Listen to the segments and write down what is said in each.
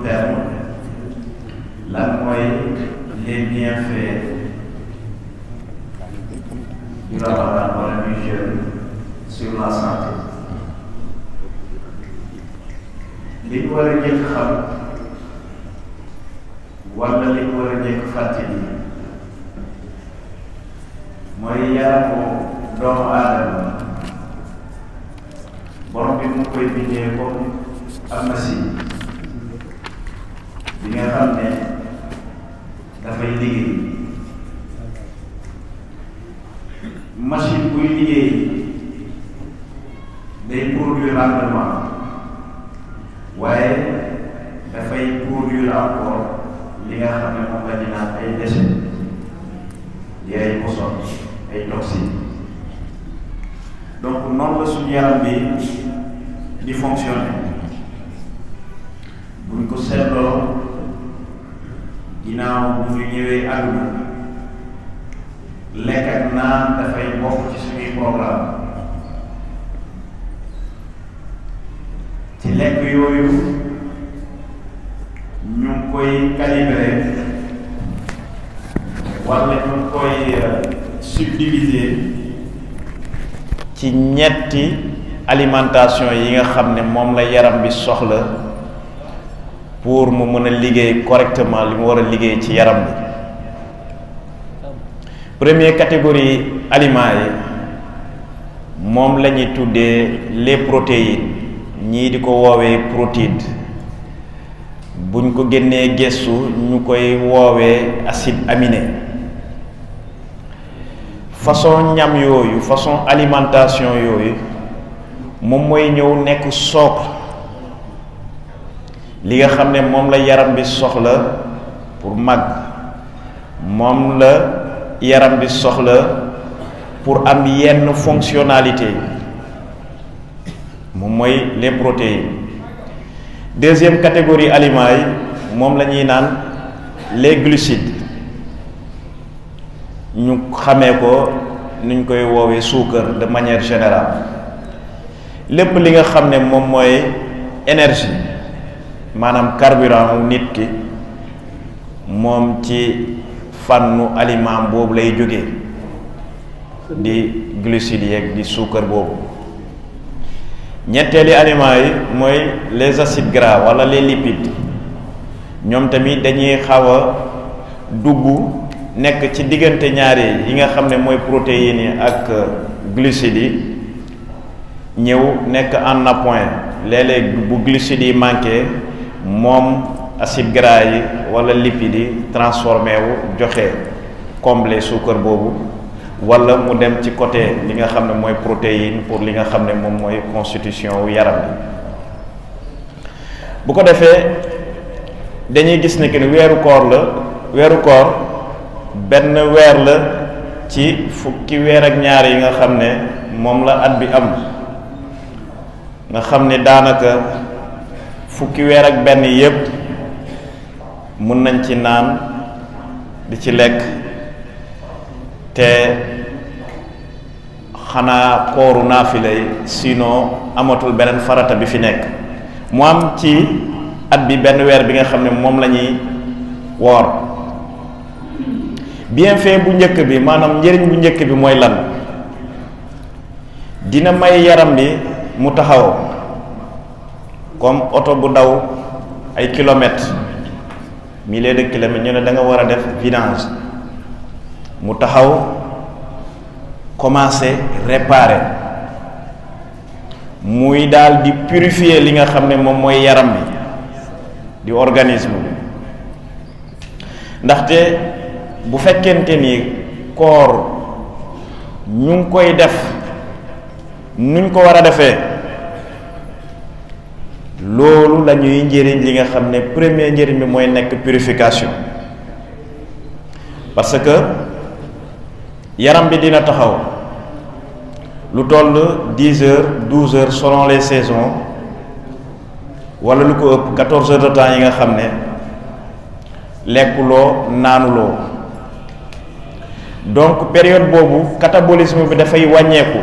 terme lan mooy les bienfaits du ramadan wala du jeûne sur la santé. li ñu war a njëkk xam wala li ñu war a njëkk fàttali mooy yaramu doomu aadama borom bi mu koy bindee comme am machine bi nga xam ne dafay liggéey. machine buy liggéey day produire rendement waaye dafay produire encore li nga xam ne moom la ñu naan ay déchets di ay poson ay toxines. donc noonu la suñu yaram bi di fonctionner. buñ ko seetloo ginnaaw bu ñu ñëwee àdduna lekk ak naan dafay bokk ci suñuy programme. ci lekk yooyu ñu ngi koy calibrer wala ñu ngi koy subdiviser ci ñetti alimentation yi nga xam ne moom la yaram bi soxla pour mu mën a liggéey correctement li mu war a liggéey ci yaram bi. première catégorie aliments yi moom la ñuy tuddee les protéines, ñii di ko woowee protéine, buñ ko génnee gëstu ñu koy woowee acide aminé. façon ñam yooyu, façon alimentation yooyu moom mooy ñëw nekk socle li nga xam ne moom la yaram bi soxla pour màgg, moom la yaram bi soxla pour am yenn fonctionnalité, moom mooy les protéines. deuxième catégorie aliments yi moom la ñuy naan les glucides, ñu xamee ko nuñ koy woowee suukar de manière générale. lépp li nga xam ne moom mooy énergie, maanaam carburant mu nit ki, moom ci fànnu aliment boobu lay jógee, di glucides yeeg di suukar boobu. ñetteeli aliments yi mooy les acides gras wala les lipides, ñoom tamit dañuy xaw a dugg nekk ci diggante ñaari yi nga xam ne mooy protéines yi ak glucides yi, ñëw nekk en appoint. léeg-léeg bu glucides yi manqué, moom acides gras yi wala lipides yi transformé wu joxe combler suukar boobu, wala mu dem ci côté li nga xam ne mooy protéine pour li nga xam ne moom mooy constitution wu yaram bi. bu ko defee dañuy gis ne que ni weeru koor benn weer la ci fukki weer ak ñaar yi nga xam ne moom la at bi am, nga xam ne daanaka fukki weer ak benn yépp mun nañ ci naan di ci lekk, te xanaa kooru naafila yi, sinon amatul beneen farata bi fi nekk. mu am ci at bi benn weer bi nga xam ne moom la ñuy woor. bienfait bu njëkk bi, maanaam njëriñ bu njëkk bi mooy lan? dina may yaram bi mu taxaw comme oto bu daw ay kilomètres, milliers de kilomètres, ñu ne da nga war a def vidange, mu taxaw commencer réparer, muy daal di purifier li nga xam ne moom mooy yaram bi, di organisme bi. ndaxte bu fekkente ni koor ñu ngi koy def nuñ ko war a defee, loolu la ñuy njëriñ li nga xam ne premier njëriñ bi mooy nekk purification. parce que yaram bi dina taxaw lu toll 10 heures 12 heures selon les saisons, wala lu ko ëpp 14 heures de temps yi nga xam ne lekkuloo naanuloo. donc période boobu catabolisme bi dafay wàññeeku,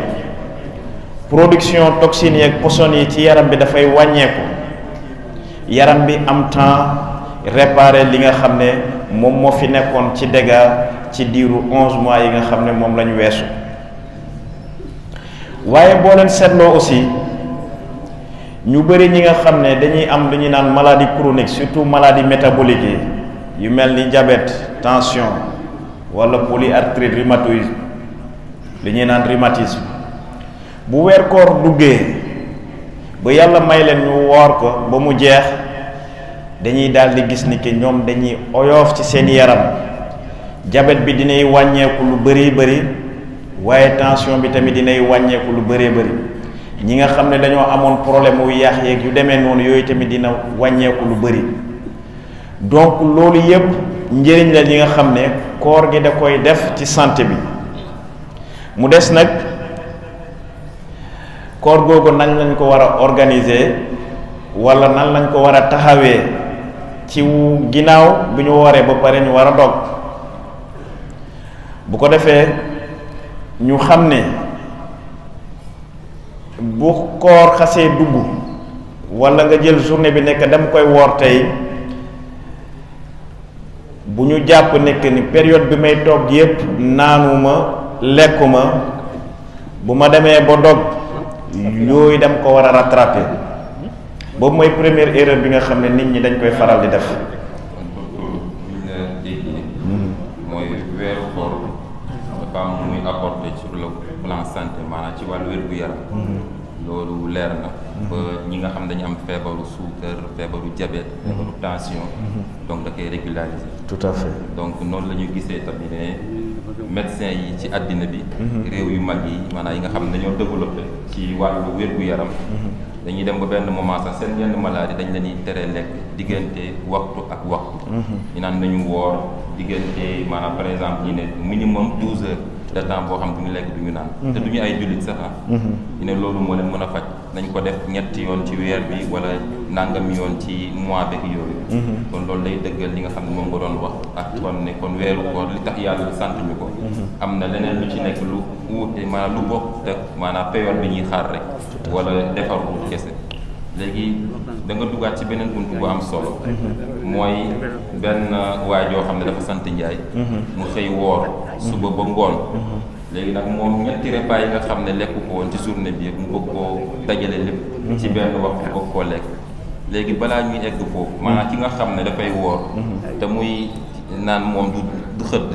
production toxines yi ak poson yi ci yaram bi dafay wàññeeku, yaram bi am temps réparer li nga xam ne moom moo fi nekkoon ci dégâts ci diiru 11 mois yi nga xam ne moom la ñu weesu. waaye boo leen seetloo aussi ñu bëri ñi nga xam ne dañuy am lu ñuy naan maladie chronique surtout maladie métabolique yi yu mel ni diabète tension wala polyarthrite rhumatoïde li ñuy naan rhumatisme bu weer koor duggee ba yàlla may leen ñu woor ko ba mu jeex dañuy daal di gis ni que ñoom dañuy oyof ci seen yaram diabète bi dinay wàññeeku lu bëri waaye tension bi tamit dinay wàññeeku lu bëri ñi nga xam ne dañoo amoon problème wu yaax yeeg yu demee noonu yooyu tamit dina wàññeeku lu bëri. donc loolu yëpp njëriñ la li nga xam ne koor gi da koy def ci santé bi. mu des nag koor googu nan lañ ko war a organiser wala nan lañ ko war a taxawee ci ginnaaw bi ñu wooree ba pare ñu war a dog bu ko defee ñu xam ne bu koor xasee dugg wala nga jël journée bi nekk dama koy woor tey bu ñu jàpp nekk ni période bi may toog yépp naanuma lekkuma bu ma demee ba dog yooyu dem ko war a rattraper boobu mooy première erreur bi nga xam ne nit ñi dañ koy faral di def. mooy weeru koor dafa am muy apporter sur le plan santé maanaam ci wàllu wér-gu-yaram. loolu leer na. ba ñi nga xam dañu am feebaru suukar feebaru diabète feebaru tension. donc da koy régulariser. tout à fait. donc noonu la ñu gisee tamit ne médecins yi ci àddina bi. réew yu mag yi maanaam yi nga xam ne dañoo développé ci wàllu wér-gu-yaram. dañuy dem ba benn moment sax seen yenn maladie dañ leen di tere lekk diggante waxtu ak waxtu. ñu naan nañu woor diggante maanaam par exemple ñu ne minimum 12 heures de temps boo xam du ñu lekk du ñu naan. te du ñu ay jullit sax ñu ne loolu moo leen mën a faj nañ ko def ñetti yoon ci weer bi wala nangam yoon ci mois beeg yooyu. kon loolu day dëggal li nga xam ne moom nga doon wax ak kon ne kon weeru koor li tax yàlla sant ñu ko. am na leneen lu ci nekk lu wuute maanaam lu bokk te maanaam période bi ñuy xaar rek. wala defaru kese. léegi da nga duggaat ci beneen buntu bu am solo. mooy benn waay joo xam ne dafa sant Njaay. mu xëy woor suba ba ngoon. léegi nag moom ñetti repas yi nga xam ne lekk ko woon ci journée bi yëpp mu bëgg koo dajale lépp. ci benn waxtu bëgg koo lekk. léegi balaa ñuy egg foofu maanaam ki nga xam ne dafay woor. te muy naan moom du xëdd.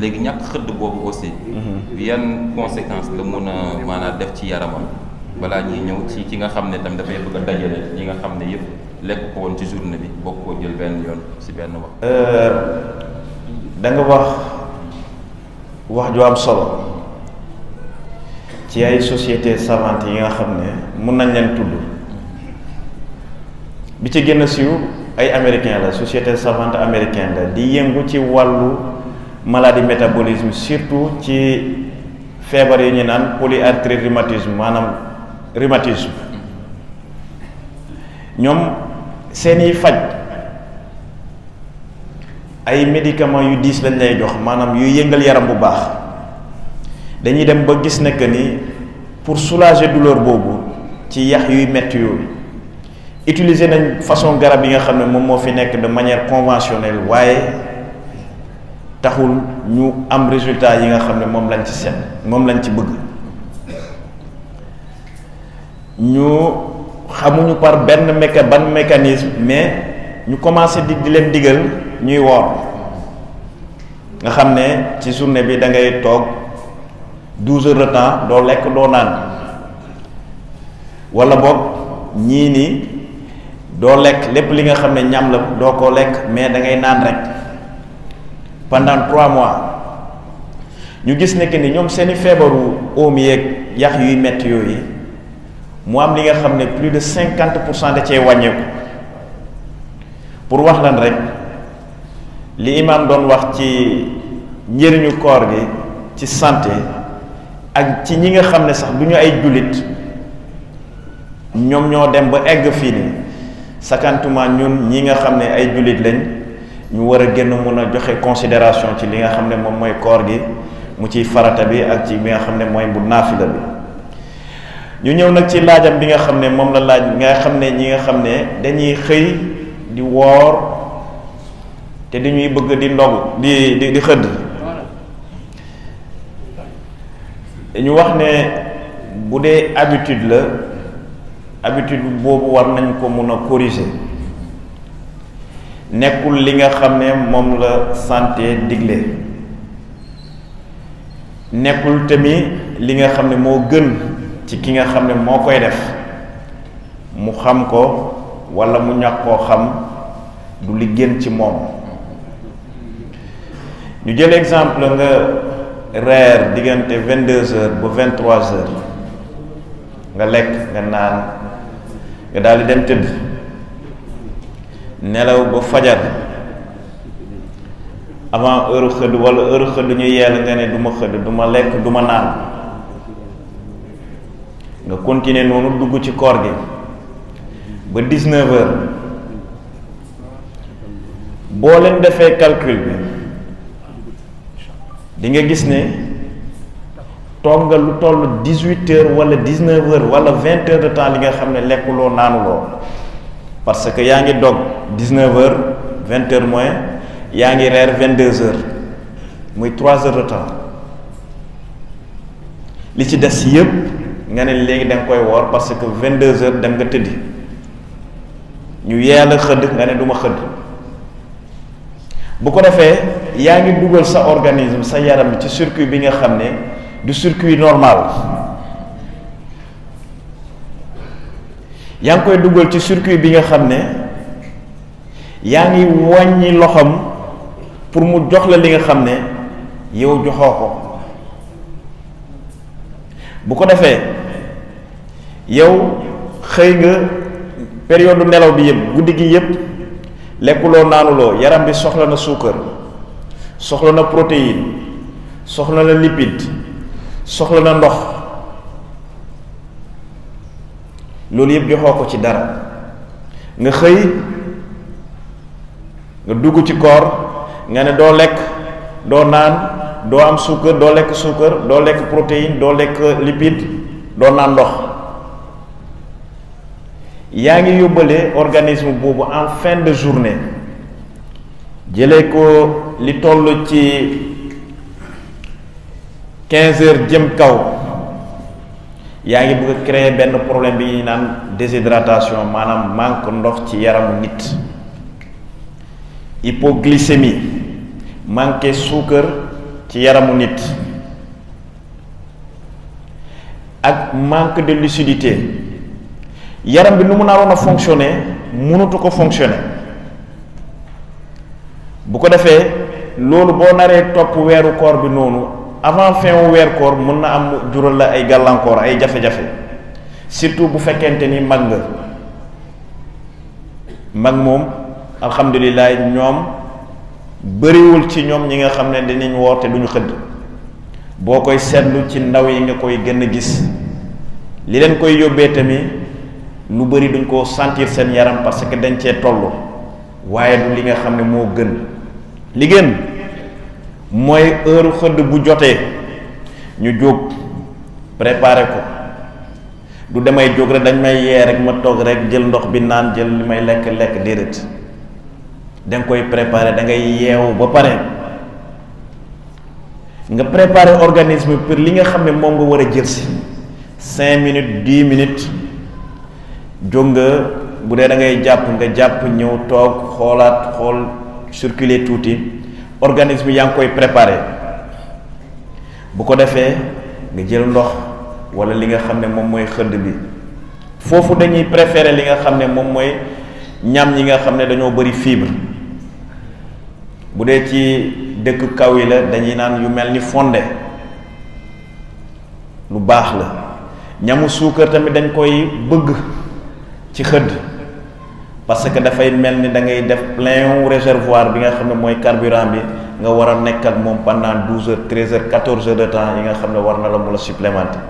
léegi ñàkk xëdd boobu aussi. yan conséquences la mun a maanaam def ci yaramam. balaa ñuy ñëw ci ki nga xam ne tam dafay bëgg a dajale ñi nga xam ne yëpp lekk ko woon ci journée bi bokk koo jël benn yoon ci benn wax. da nga wax ju am solo ci ay sociétés savantes yi nga xam ne mun nañ leen tudd bi ci gën a siiw ay américain la société savante américaine la di yëngu ci wàllu maladie métabolisme surtout ci feebar yi ñu naan polyarthrite rhumatisme maanaam rhumatisme ñoom seeni faj ay médicaments yu diis lañ lay jox maanaam yuy yëngal yaram bu baax dañuy dem ba gis ne que ni pour soulager douleur boobu ci yax yuy metti yooyu utiliser nañ façon garab yi nga xam ne moom moo fi nekk de manière conventionnelle waaye taxul ñu am résultat yi nga xam ne moom lañ ci seet moom lañ ci bëgg ñu xamuñu par ban mécanisme mais ñu commencé di leen digal ñuy woor nga xam ne ci journée bi da ngay toog 12 heures de temps doo lekk doo naan wala boog ñii ni doo lekk lépp li nga xam ne ñam la doo ko lekk mais da ngay naan rek pendant 3 mois ñu gis ne que ni ñoom seeni feebaru oom yeeg yax yuy metti yooyu mu am li nga xam ne plus de 50% da cee wàññeeku pour wax lan rek li imaam doon wax ci njëriñu koor gi ci santé ak ci ñi nga xam ne sax du ñu ay jullit ñoom ñoo dem ba egg fii nii sakantuma ñun ñi nga xam ne ay jullit lañ ñu war a gën a mun a joxe considération ci li nga xam ne moom mooy koor gi mu ciy farata bi ak ci bi nga xam ne mooy bu naafila bi ñu ñëw nag ci laajam bi nga xam ne moom la laaj nga xam ne ñi nga xam ne dañuy xëy di woor te dañuy bëgg di ndog di xëdd. ñu wax ne bu dee habitude la habitude boobu war nañ ko mun a corriger nekkul li nga xam ne moom la santé digle nekkul tamit li nga xam ne moo gën ci ki nga xam ne moo koy def mu xam ko walla mu ñàkk koo xam du li gën ci moom. ñu jël exemple nga reer diggante 22h ba 23h nga lekk nga naan nga daal di dem tëdd nelaw ba fajar avant heure xëdd walla heure xëdd ñu yeel nga ne du ma xëdd du ma lekk du ma naan nga continuer noonu dugg ci koor gi ba 19h boo leen defee calcul bi di nga gis ne toog nga lu toll 18h wala 19h wala 20h de temps li nga xam ne lekkuloo naanuloo parce que yaa ngi dog 19h 20h moins yaa ngi reer 22h muy 3h de temps li ci des yëpp nga ne léegi da nga koy woor parce que 22h dem nga tëddi ñu yeel a xëdd nga ne du ma xëdd bu ko defee yaa ngi dugal sa organisme sa yaram ci circuit bi nga xam ne du circuit normal yaa ngi koy dugal ci circuit bi nga xam ne yaa ngi wàññi loxam pour mu jox la li nga xam ne yow joxoo ko bu ko defee yow xëy nga période nelaw bi yëpp guddi gi yëpp lekkuloo naanuloo yaram bi soxla na suukar soxla na protéine soxla na lipide soxla na ndox loolu yëpp joxoo ko ci dara nga xëy nga dugg ci koor nga ne doo lekk doo naan doo am suukar doo lekk suukar doo lekk protéine doo lekk lipide doo naan ndox yaa ngi yóbbale organisme boobu en fin de journée jëlee ko li toll ci 15h jëm kaw yaa ngi bëgg a créer benn problème bi ñuy naan déshydratation maanaam manque ndox ci yaramu nit hypoglycémie manqué suukar ci yaramu nit ak manque de lucidité yaram bi nu mu naroon a fonctionner mënatu ko fonctionner bu ko defee loolu boo naree topp weeru koor bi noonu avant fin wu weer koor mën na am jural la ay gàllankoor ay jafe-jafe surtout bu fekkente ni mag nga mag moom alhamdulilah ñoom bëriwul ci ñoom ñi nga xam ne dinañ woor te duñu xëdd boo koy seetlu ci ndaw yi nga koy gën a gis li leen koy yóbbee tamit lu bëri duñ ko sentir seen yaram parce que dañ cee toll waaye du li nga xam ne moo gën li gën mooy heure xëdd bu jotee ñu jóg préparer ko du damay jóg rek dañ may yee rek ma toog rek jël ndox bi naan jël li may lekk déedéet da nga koy préparer da ngay yeewu ba pare nga préparer organisme pour li nga xam ne moom nga war a jël si 5 minutes 10 minutes jóg nga bu dee da ngay jàpp nga jàpp ñëw toog xoolaat xool circuler tuuti organisme yaa ngi koy préparer bu ko defee nga jël ndox walla li nga xam ne moom mooy xëdd bi foofu dañuy préférer li nga xam ne moom mooy ñam ñi nga xam ne dañoo bari fibre bu dee ci dëkk kaw yi la dañuy naan yu mel ni fonde lu baax la ñamu suukar tamit dañ koy bëgg ci xëdd parce que dafay mel ni da ngay def plein réservoir bi nga xam ne mooy carburant bi nga war a nekk ak moom pendant 12 heures 13 heures 14 heures de temps yi nga xam ne war na la mu la supplémenter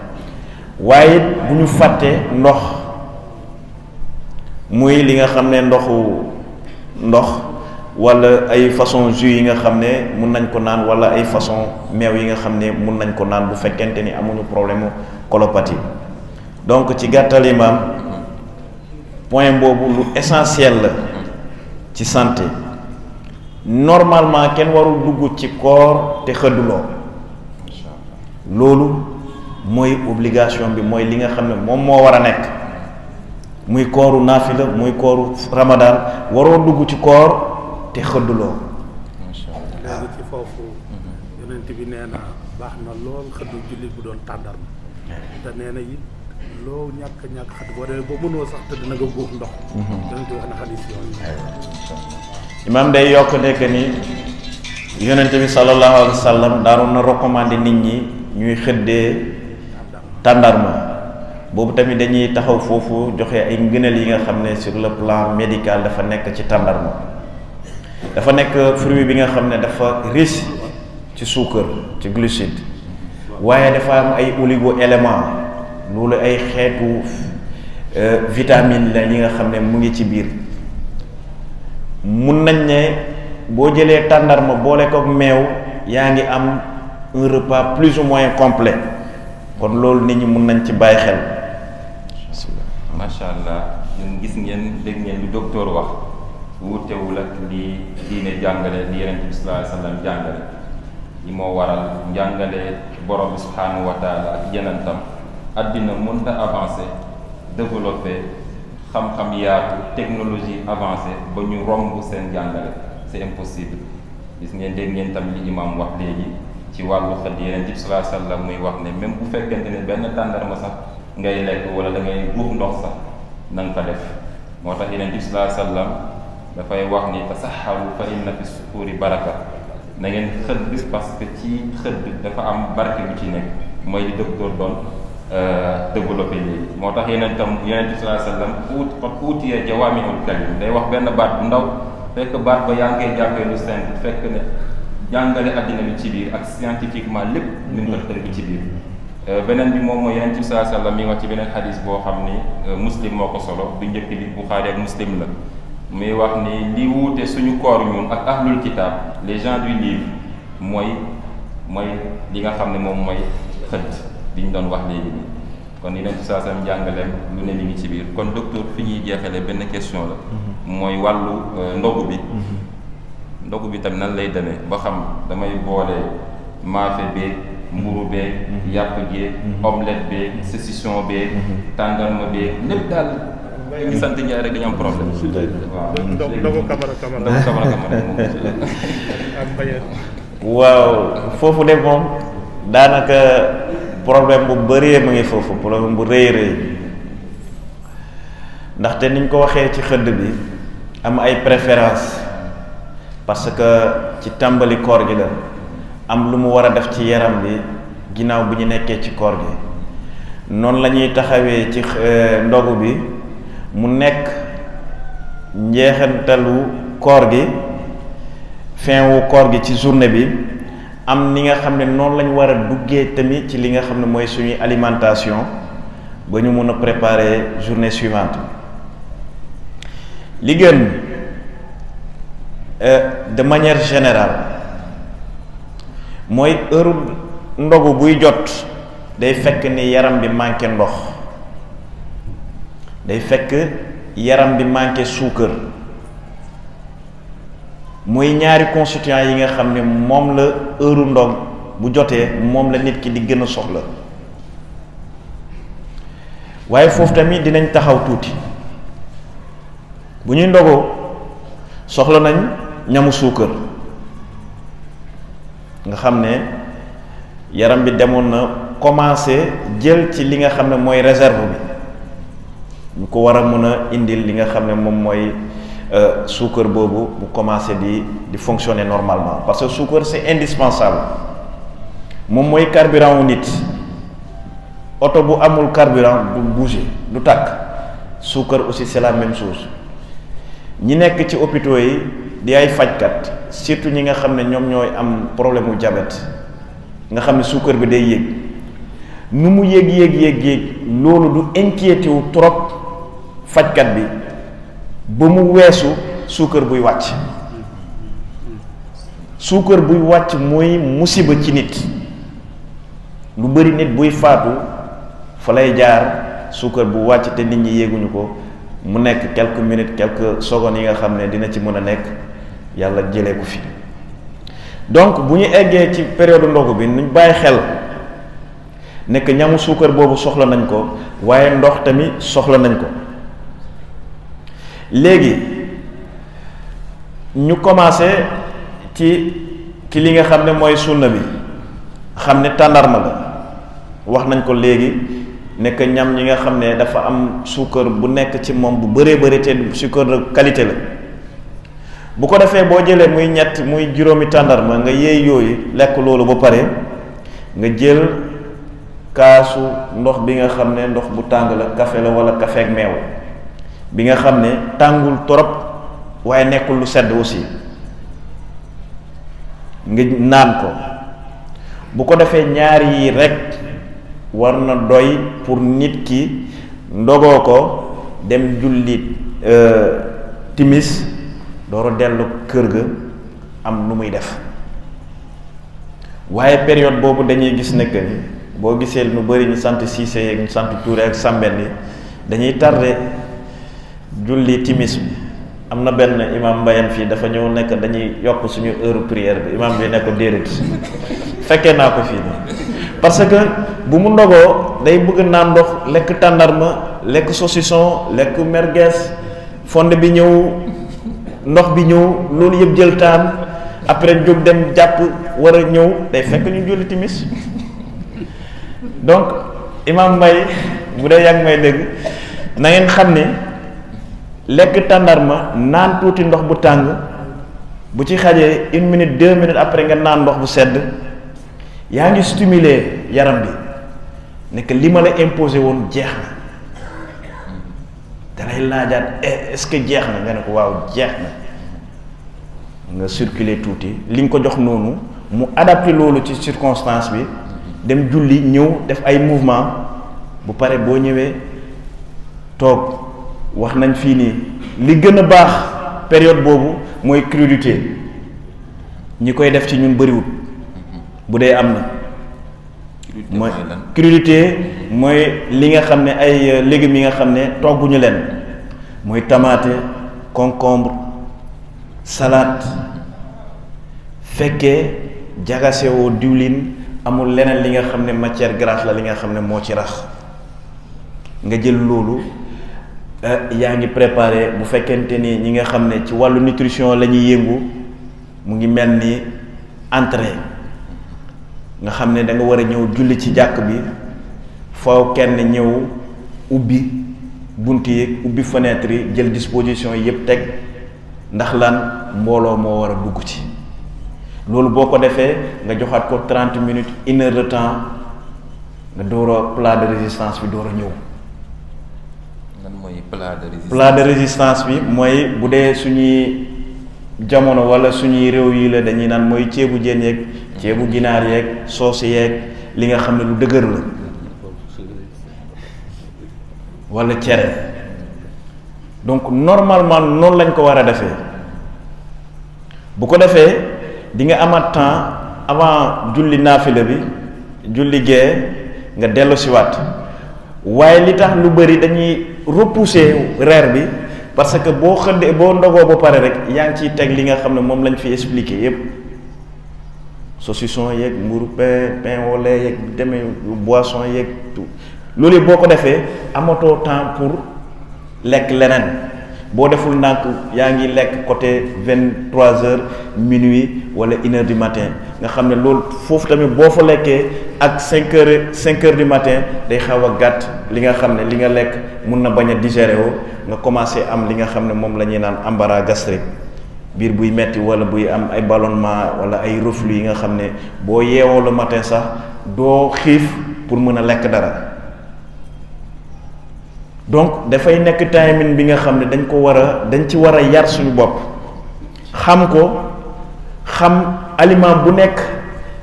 waaye bu ñu fàtte ndox muy li nga xam ne ndox wala ay façon jus yi nga xam ne mun nañ ko naan wala ay façon meew yi nga xam ne mun nañ ko naan bu fekkente ni amuñu problème colopathie donc ci gàttal imam point boobu lu essentiel la ci santé. Normalement kenn warul dugg ci koor te xëdduloo loolu mooy obligation bi, mooy li nga xam ne moom moo war a nekk, muy kooru naafila muy kooru Ramadan, waroo dugg ci koor te xëdduloo. léegi ci foofu yonent bi nee na baax na lool xëddu jullit bu doon tàndarma te nee na it loo ñàkk xëdd boo demee ba mënoo sax te dina nga góox ndox. yonent bi wax na xadis yooyu. imam day yokk nekk ni yonent bi sallallahu alayhi wa sallam daanoon na recommander nit ñi ñuy xëddee tàndarma. boobu tamit dañuy taxaw foofu joxe ay ngëneel yi nga xam ne sur le plan médical dafa nekk ci tàndarma. dafa nekk fruit bi nga xam ne dafa riche ci suukar, ci glucide, waaye dafa am ay oligo éléments, loolu ay xeetu vitamine la yi nga xam ne mu ngi ci biir. mun nañ ne boo jëlee tàndarma boole ko meew yaa ngi am un repas plus ou moins complet, kon loolu nit ñi mun nañ ci bàyyi xel. macha allah ñun gis ngeen dégg ngeen lu docteur wax wuutewul ak li diine jàngale, li Yonent bi sallallahu alayhi wa sallam jàngale. li moo waral njàngale borom bi subhanahu wa taala ak yenentam àddina mënta avancer développer xam-xam yaatu technologie avancée ba ñu romb seen jàngale, c'est impossible. gis ngeen dégg ngeen tamit li imam wax léegi ci wàllu xëdd Yonent bi sallallahu alayhi wa sallam muy wax ne même bu fekkente ne benn tàndarma sax ngay lekk wala da ngay guux ndox sax na nga ko def. moo tax Yonent bi sallallahu alayhi wa sallam dafay wax ni tasaxaru fa inna fi suxuuri baraka, na ngeen xëdd parce que ci xëdd dafa am barke bu ci nekk, mooy li docteur doon développé léegi. moo tax Yonent bi sallallahu alayhi wa sallam uutiya jawaami'ul kalim, day wax benn baat bu ndaw fekk baat ba yaa ngi koy jàppee lu simple, fekk ne jàngale addina bi ci biir ak scientifiquement lépp ñu ngi ko tënk ci biir. beneen bi moom mooy Yonent bi sallallahu alayhi wa sallam mi wax ci beneen xadis boo xam ni muslim moo ko solo, bu njëkk bi Buxaari ak muslim la, muy wax ni li wuute suñu koor ñun ak ahlul kitab, les gens du livre, mooy li nga xam ne moom mooy xëdd li ñu doon wax léegi nii. kon Yonent bi sallallahu alayhi wa sallam jàngaleem lu ne li ngi ci biir. kon docteur fi ñuy jeexalee benn question la, mooy wàllu ndogu bi. ndogu bi tam nan lay demee ba xam damay boole maafe beeg mburu beeg yàpp geeg omelette beeg saucisson beeg tàndarma beeg lépp daal ñu sant Njaay rek dañu am problème. waaw foofu de moom daanaka problème bu bëree mu ngi foofu, problème bu rëy rëy, ndaxte niñ ko waxee ci xëdd bi am ay préférence, parce que ci tàmbali koor gi la am lu mu war a def ci yaram bi ginnaaw bu ñu nekkee ci koor gi. noonu la ñuy taxawee ci ndogu bi mu nekk njeexantalu koor gi, fin wu koor gi ci journée bi, am ni nga xam ne noonu lañ war a duggee tamit ci li nga xam ne mooy suñuy alimentation ba ñu mun a préparer journée suivante. li gën de manière générale mooy heure ndogu buy jot day fekk ni yaram bi manqué ndox, day fekk yaram bi manqué suukar, mooy ñaari constituants yi nga xam ne moom la heure ndog bu jotee moom la nit ki di gën a soxla. waaye foofu tamit dinañ taxaw tuuti, bu ñuy ndogoo soxla nañ ñamu suukar nga xam ne yaram bi demoon na commencé jël ci li nga xam ne mooy réserve bi, ñu ko war a mën a indil li nga xam ne moom mooy suukar boobu bu commencé di fonctionner normalement, parce que suukar c'est indispensable, moom mooy carburant wu nit. oto bu amul carburant du bouger, du tàkk. suukar aussi c'est la même chose. ñi nekk ci hôpitaux yi di ay fajkat, surtout ñi nga xam ne ñoom ñooy am problème mu diabète, nga xam ne suukar bi day yéeg, nu mu yéeg loolu du inquiété wu trop fajkat bi ba mu weesu suukar buy wàcc. suukar buy wàcc mooy musiba ci nit. lu bari nit buy faatu fa lay jaar suukar bu wàcc te nit ñi yéeguñu ko mu nekk quelques minutes quelques secondes yi nga xam ne dina ci mën a nekk yàlla jëlee ko fi. donc bu ñu eggee ci période ndogu bi nuñ bàyyi xel nekk ñamu suukar boobu soxla nañ ko waaye ndox tamit soxla nañ ko. léegi ñu commencé ci li nga xam ne mooy sunna bi xam ne tàndarma la wax nañ ko léegi nekk ñam ñi nga xam ne dafa am suukar bu nekk ci moom bu bëree bëri te suukar de qualité la bu ko defee boo jëlee muy ñett muy juróomi tàndarma nga yéey yooyu lekk loolu ba pare nga jël kaasu ndox bi nga xam ne ndox bu tàng la café la wala café ak meew bi nga xam ne tàngul torop waaye nekkul lu sedd aussi nga naan ko bu ko defee ñaar yi rekk war na doy pour nit ki ndogoo ko dem julli timis door a dellu kër ga am lu muy def waaye période boobu dañuy gis nekk ni boo gisee nu bari ñu sant Cissé ak ñu sant Touré ak Sambène yi dañuy tardé julli timis bi am na benn imam Mbayeen fii dafa ñëw nekk dañuy yokk suñu heure prière bi imam bi nekk déedéet fekkee naa ko fii parce que bu mu ndogoo day bëgg naan ndox lekk tàndarma lekk saucisson lekk merguez fonde bi ñëw ndox bi ñëw loolu yëpp jël taan après jóg dem jàpp war a ñëw day fekk ñu julli timis donc imam Mbay bu dee yàgg may dégg na ngeen xam ne lekk tàndarma naan tuuti ndox bu tàng bu ci xajee 1 minute 2 minutes après nga naan ndox bu sedd yaa ngi stimuler yaram bi nekk li ma la imposé woon jeex na dalay laajaat est-ce que jeex na nga ne ko waaw jeex na nga circuler tuuti li nga ko jox noonu mu adapté loolu ci circonstance bi dem julli ñëw def ay mouvement bu pare boo ñëwee toog wax nañ fii nii li gën a baax période boobu mooy crudité ñi koy def ci ñun bëriwut bu dee am na mooy crudité mooy li nga xam ne ay légumes yi nga xam ne togguñu leen mooy tomate concombre salade fekkee jagasewoo diwlin amul leneen li nga xam ne matière grasse la li nga xam ne moo ci rax nga jël loolu yaa ngi préparé bu fekkente ni ñi nga xam ne ci wàllu nutrition la ñuy yëngu mu ngi mel ni entrée nga xam ne da nga war a ñëw julli ci jàkk bi foo kenn ñëw ubbi bunt yi ubbi fenêtre yi jël disposition yëpp teg ndax lan mbooloo moo war a dugg ci loolu boo ko defee nga joxaat ko 30 minutes 1 heure de temps nga door a plat de résistance bi door a ñëw. lan mooy plat de résistance. plat de résistance bi mooy bu dee suñuy jamono wala suñuy réew yi la dañuy naan mooy ceebu jën yeeg ceebu ginaar yeeg soos yeeg li nga xam ne lu dëgër la wala cere donc normalement noonu lañ ko war a defee bu ko defee di nga amaat temps avant julli naafila bi julli gee nga dellu si waat waaye li tax lu bëri dañuy repousser reer bi parce que boo xëddee boo ndogoo ba pare rek yaa ngi ciy teg li nga xam ne moom lañ fi expliqué yépp saucisson yeeg mburu pain au lait yeeg demee boisson yeeg tout loolu yëpp boo ko defee amatoo temps pour lekk leneen boo deful ndànk yaa ngi lekk côté 23h minuit wala 1h du matin nga xam ne loolu foofu tamit boo fa lekkee ak 5h du matin day xaw a gàtt li nga xam ne li nga lekk mun na bañ a digérer woo nga commencé am li nga xam ne moom la ñuy naan embarras gastrique biir buy metti wala buy am ay ballonnement wala ay reflux yi nga xam ne boo yeewoo le matin sax doo xiif pour mën a lekk dara donc dafay nekk timing bi nga xam ne dañ ci war a yar suñu bopp xam ko xam aliment bu nekk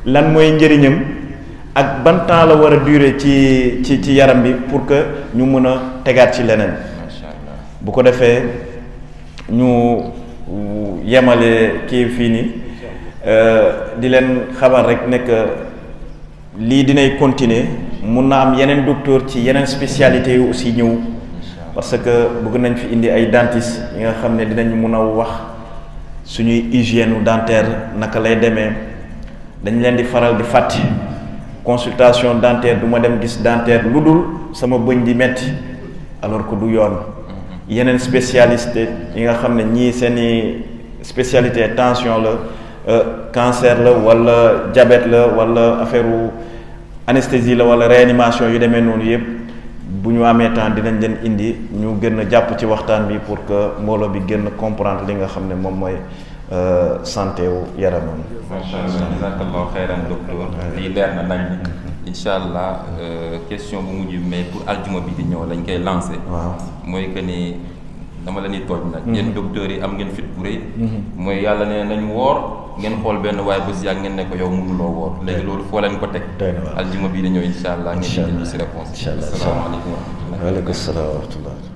lan mooy njëriñam ak ban temps la war a durer ci yaram bi pour que ñu mën a tegaat ci leneen bu ko defee ñu yemale kii fii nii di leen xamal rek nekk lii dinay continuer mun na am yeneen docteur ci yeneen spécialité yu aussi ñëw parce que bëgg nañ fi indi ay dentistes yi nga xam ne dinañ mun a wax suñuy hygiène dentaire naka lay demee. dañ leen di faral di fàtte consultation dentaire du ma dem gis dentaire lu dul sama bëñ di metti alors que du yoon yeneen spécialité yi nga xam ne ñii seeni spécialité tension la cancer la wala diabète la wala affaire anesthésie la wala réanimation yu demee noonu yëpp bu ñu amee temps dinañ leen indi ñu gën a jàpp ci waxtaan bi pour que mbooloo bi gën a comprendre li nga xam ne moom mooy santé wu yaramam. macha allah jazakallahu xayran docteur lii leer na nañ incha allah question bu mujj mais pour aljuma bi di ñëw lañ koy lancé. waaw mooy que ni dama la ñuy tooj nag. yéen docteurs yi am ngeen fit bu rëy. mooy yàlla ne nañ woor ngeen xool benn waaye bés yàgg ngeen ne ko yow mënuloo woor léegi loolu foo leen ko teg. aljuma bi di ñëw incha allah ngeen di si réponse. incha allah asalaamaaleykum wa rahmatulah. waaleykum salaam wa rahmatulah.